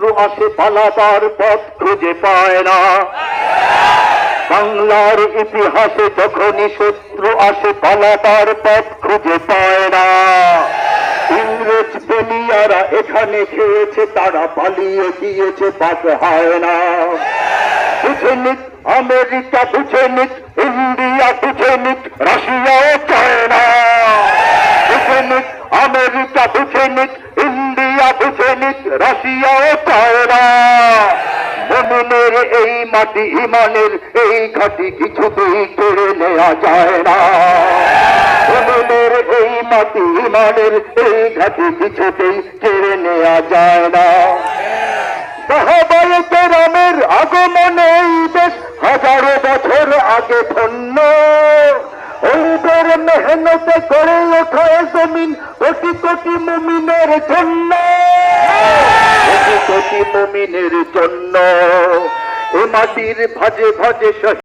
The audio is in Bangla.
শত্রু আসে পালাবার পথ খুঁজে পায় না। বাংলার ইতিহাসে যখনই শত্রু আসে পালাবার পথ খুঁজে পায় না। ইংরেজ বলিয়ারা এখানে খেয়েছে, তারা পালিয়ে গিয়েছে পাক হয় না। বুঝে নিক আমেরিকা, বুঝে নিক ইন্ডিয়া, বুঝে নিক রাশিয়া ও চায়না। বুঝে নিক আমেরিকা, বুঝে নিক ইন্ডিয়া, বুঝে নিক রাশিয়া ও চায়না। মুমিনের এই মাটি, ইমানের এই ঘাটি কিছুতেই কেড়ে নেওয়া যায় না। মুমিনের এই মাটি, ইমানের এই ঘাটি কিছুতেই কেড়ে নেওয়া যায় না। সাহাবায়ে কেরামের আগমনে এই দেশ হাজারো বছর আগে ধন্য। ওদের মেহনতে গড়ে ওঠা জমিন কোটি কোটি মুমিনের জন্য, কোটি কোটি মুমিনের জন্য। এ মাটির ভাজে ভাজে